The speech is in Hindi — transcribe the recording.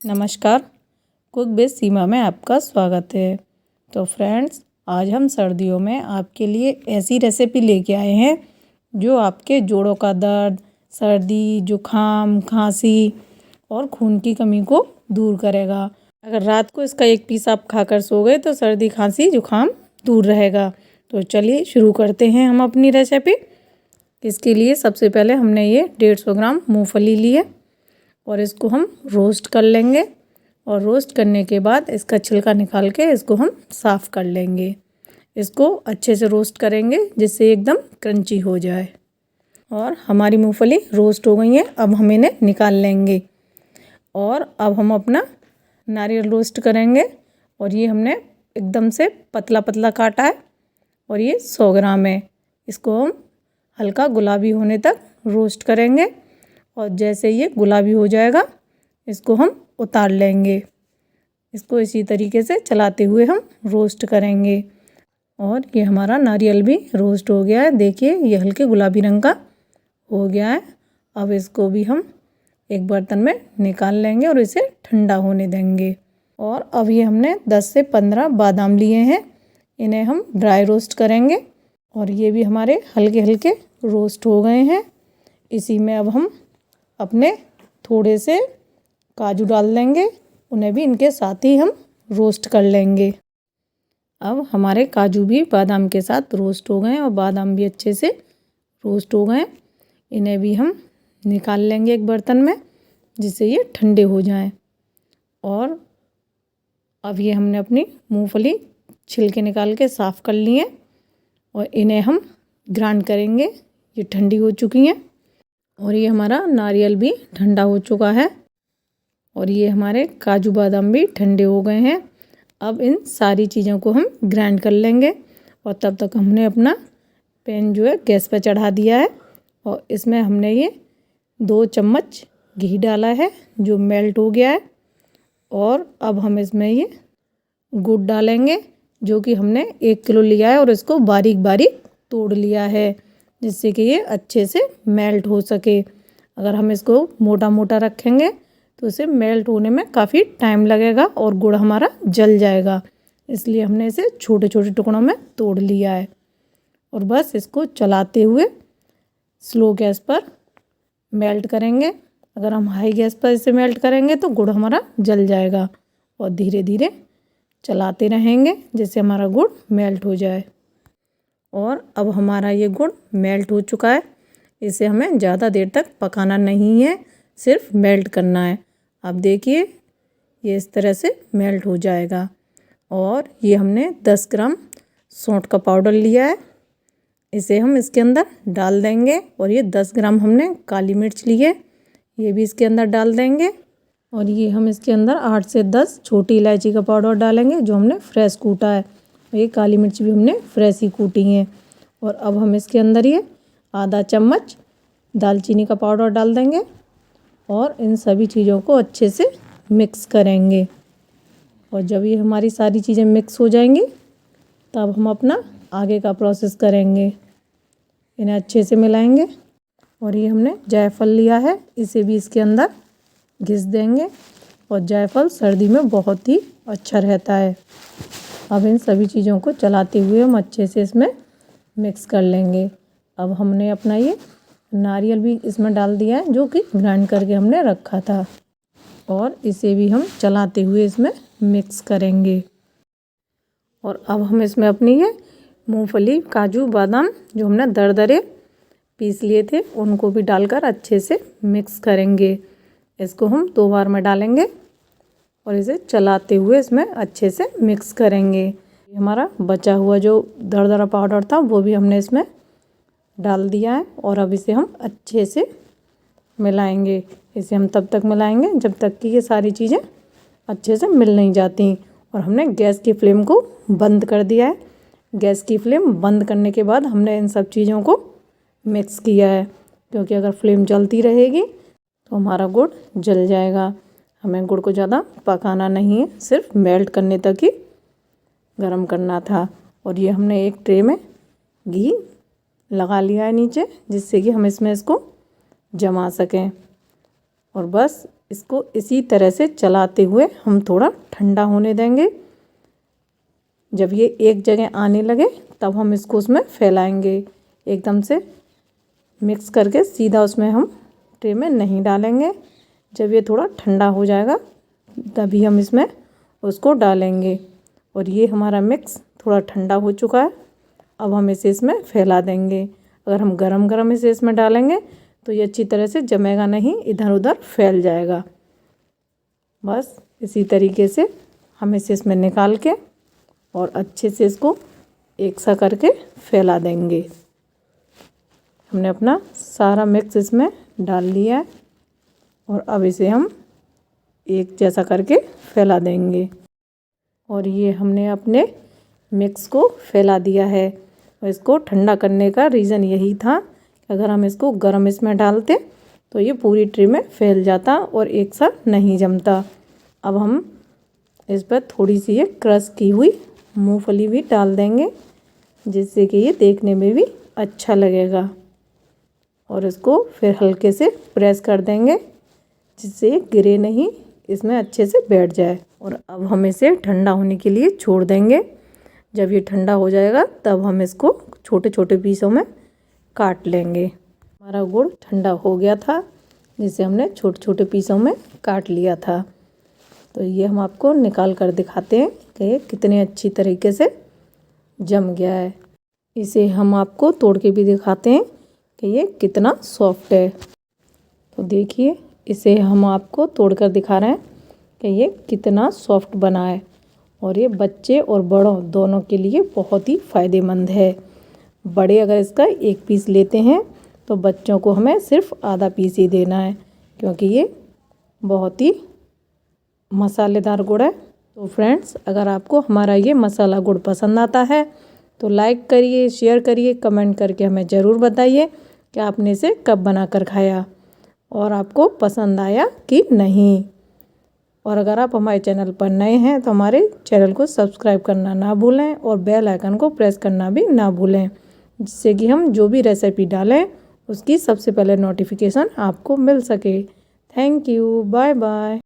नमस्कार, कुक विद सीमा में आपका स्वागत है। तो फ्रेंड्स, आज हम सर्दियों में आपके लिए ऐसी रेसिपी लेके आए हैं जो आपके जोड़ों का दर्द, सर्दी, जुखाम, खांसी और खून की कमी को दूर करेगा। अगर रात को इसका एक पीस आप खाकर सो गए तो सर्दी, खांसी, जुखाम दूर रहेगा। तो चलिए शुरू करते हैं हम अपनी रेसिपी। इसके लिए सबसे पहले हमने ये 150 ग्राम मूंगफली ली है और इसको हम रोस्ट कर लेंगे। और रोस्ट करने के बाद इसका छिलका निकाल के इसको हम साफ़ कर लेंगे। इसको अच्छे से रोस्ट करेंगे जिससे एकदम क्रंची हो जाए। और हमारी मूंगफली रोस्ट हो गई है, अब हम इन्हें निकाल लेंगे। और अब हम अपना नारियल रोस्ट करेंगे। और ये हमने एकदम से पतला पतला काटा है और ये 100 ग्राम है। इसको हम हल्का गुलाबी होने तक रोस्ट करेंगे और जैसे ये गुलाबी हो जाएगा इसको हम उतार लेंगे। इसको इसी तरीके से चलाते हुए हम रोस्ट करेंगे। और ये हमारा नारियल भी रोस्ट हो गया है। देखिए ये हल्के गुलाबी रंग का हो गया है। अब इसको भी हम एक बर्तन में निकाल लेंगे और इसे ठंडा होने देंगे। और अब ये हमने 10 से 15 बादाम लिए हैं, इन्हें हम ड्राई रोस्ट करेंगे। और ये भी हमारे हल्के हल्के रोस्ट हो गए हैं। इसी में अब हम अपने थोड़े से काजू डाल देंगे, उन्हें भी इनके साथ ही हम रोस्ट कर लेंगे। अब हमारे काजू भी बादाम के साथ रोस्ट हो गए हैं और बादाम भी अच्छे से रोस्ट हो गए हैं। इन्हें भी हम निकाल लेंगे एक बर्तन में जिससे ये ठंडे हो जाएं। और अब ये हमने अपनी मूंगफली छिलके निकाल के साफ़ कर लिए और इन्हें हम ग्राइंड करेंगे। ये ठंडी हो चुकी हैं। और ये हमारा नारियल भी ठंडा हो चुका है और ये हमारे काजू बादाम भी ठंडे हो गए हैं। अब इन सारी चीज़ों को हम ग्राइंड कर लेंगे। और तब तक हमने अपना पैन जो है गैस पर चढ़ा दिया है और इसमें हमने ये 2 चम्मच घी डाला है जो मेल्ट हो गया है। और अब हम इसमें ये गुड़ डालेंगे जो कि हमने 1 किलो लिया है और इसको बारीक बारीक तोड़ लिया है जिससे कि ये अच्छे से मेल्ट हो सके। अगर हम इसको मोटा मोटा रखेंगे तो इसे मेल्ट होने में काफ़ी टाइम लगेगा और गुड़ हमारा जल जाएगा। इसलिए हमने इसे छोटे छोटे टुकड़ों में तोड़ लिया है। और बस इसको चलाते हुए स्लो गैस पर मेल्ट करेंगे। अगर हम हाई गैस पर इसे मेल्ट करेंगे तो गुड़ हमारा जल जाएगा। और धीरे धीरे चलाते रहेंगे जिससे हमारा गुड़ मेल्ट हो जाए। और अब हमारा ये गुड़ मेल्ट हो चुका है। इसे हमें ज़्यादा देर तक पकाना नहीं है, सिर्फ मेल्ट करना है। अब देखिए ये इस तरह से मेल्ट हो जाएगा। और ये हमने 10 ग्राम सौंठ का पाउडर लिया है, इसे हम इसके अंदर डाल देंगे। और ये 10 ग्राम हमने काली मिर्च ली है, ये भी इसके अंदर डाल देंगे। और ये हम इसके अंदर 8 से 10 छोटी इलायची का पाउडर डालेंगे जो हमने फ्रेश कूटा है। ये काली मिर्च भी हमने फ्रेश ही कूटी है। और अब हम इसके अंदर ये आधा चम्मच दालचीनी का पाउडर डाल देंगे और इन सभी चीज़ों को अच्छे से मिक्स करेंगे। और जब ये हमारी सारी चीज़ें मिक्स हो जाएंगी तब हम अपना आगे का प्रोसेस करेंगे। इन्हें अच्छे से मिलाएंगे। और ये हमने जायफल लिया है, इसे भी इसके अंदर घिस देंगे। और जायफल सर्दी में बहुत ही अच्छा रहता है। अब इन सभी चीज़ों को चलाते हुए हम अच्छे से इसमें मिक्स कर लेंगे। अब हमने अपना ये नारियल भी इसमें डाल दिया है जो कि ग्राइंड करके हमने रखा था। और इसे भी हम चलाते हुए इसमें मिक्स करेंगे। और अब हम इसमें अपनी ये मूंगफली, काजू, बादाम जो हमने दरदरे पीस लिए थे उनको भी डालकर अच्छे से मिक्स करेंगे। इसको हम 2 बार में डालेंगे और इसे चलाते हुए इसमें अच्छे से मिक्स करेंगे। हमारा बचा हुआ जो दरदरा पाउडर था वो भी हमने इसमें डाल दिया है। और अब इसे हम अच्छे से मिलाएंगे। इसे हम तब तक मिलाएंगे जब तक कि ये सारी चीज़ें अच्छे से मिल नहीं जाती। और हमने गैस की फ्लेम को बंद कर दिया है। गैस की फ्लेम बंद करने के बाद हमने इन सब चीज़ों को मिक्स किया है, क्योंकि अगर फ्लेम जलती रहेगी तो हमारा गुड़ जल जाएगा। हमें गुड़ को ज़्यादा पकाना नहीं है, सिर्फ मेल्ट करने तक ही गरम करना था। और ये हमने एक ट्रे में घी लगा लिया है नीचे जिससे कि हम इसमें इसको जमा सकें। और बस इसको इसी तरह से चलाते हुए हम थोड़ा ठंडा होने देंगे। जब ये एक जगह आने लगे तब हम इसको उसमें फैलाएंगे। एकदम से मिक्स करके सीधा उसमें हम ट्रे में नहीं डालेंगे। जब ये थोड़ा ठंडा हो जाएगा तभी हम इसमें उसको डालेंगे। और ये हमारा मिक्स थोड़ा ठंडा हो चुका है। अब हम इसे इसमें फैला देंगे। अगर हम गरम गरम इसे इसमें डालेंगे तो ये अच्छी तरह से जमेगा नहीं, इधर उधर फैल जाएगा। बस इसी तरीके से हम इसे इसमें निकाल के और अच्छे से इसको एक सा करके फैला देंगे। हमने अपना सारा मिक्स इसमें डाल लिया है और अब इसे हम एक जैसा करके फैला देंगे। और ये हमने अपने मिक्स को फैला दिया है। और इसको ठंडा करने का रीज़न यही था कि अगर हम इसको गर्म इसमें डालते तो ये पूरी ट्रे में फैल जाता और एक साथ नहीं जमता। अब हम इस पर थोड़ी सी ये क्रश की हुई मूंगफली भी डाल देंगे, जिससे कि ये देखने में भी अच्छा लगेगा। और इसको फिर हल्के से प्रेस कर देंगे, जिससे ये गिरे नहीं, इसमें अच्छे से बैठ जाए। और अब हम इसे ठंडा होने के लिए छोड़ देंगे। जब ये ठंडा हो जाएगा तब हम इसको छोटे छोटे पीसों में काट लेंगे। हमारा गुड़ ठंडा हो गया था, जिसे हमने छोटे छोटे पीसों में काट लिया था। तो ये हम आपको निकाल कर दिखाते हैं कि ये कितने अच्छी तरीके से जम गया है। इसे हम आपको तोड़ के भी दिखाते हैं कि ये कितना सॉफ्ट है। तो देखिए, इसे हम आपको तोड़कर दिखा रहे हैं कि ये कितना सॉफ्ट बना है। और ये बच्चे और बड़ों दोनों के लिए बहुत ही फ़ायदेमंद है। बड़े अगर इसका एक पीस लेते हैं तो बच्चों को हमें सिर्फ आधा पीस ही देना है, क्योंकि ये बहुत ही मसालेदार गुड़ है। तो फ्रेंड्स, अगर आपको हमारा ये मसाला गुड़ पसंद आता है तो लाइक करिए, शेयर करिए, कमेंट करके हमें ज़रूर बताइए कि आपने इसे कब बनाकर खाया और आपको पसंद आया कि नहीं। और अगर आप हमारे चैनल पर नए हैं तो हमारे चैनल को सब्सक्राइब करना ना भूलें और बेल आइकन को प्रेस करना भी ना भूलें, जिससे कि हम जो भी रेसिपी डालें उसकी सबसे पहले नोटिफिकेशन आपको मिल सके। Thank you, bye bye.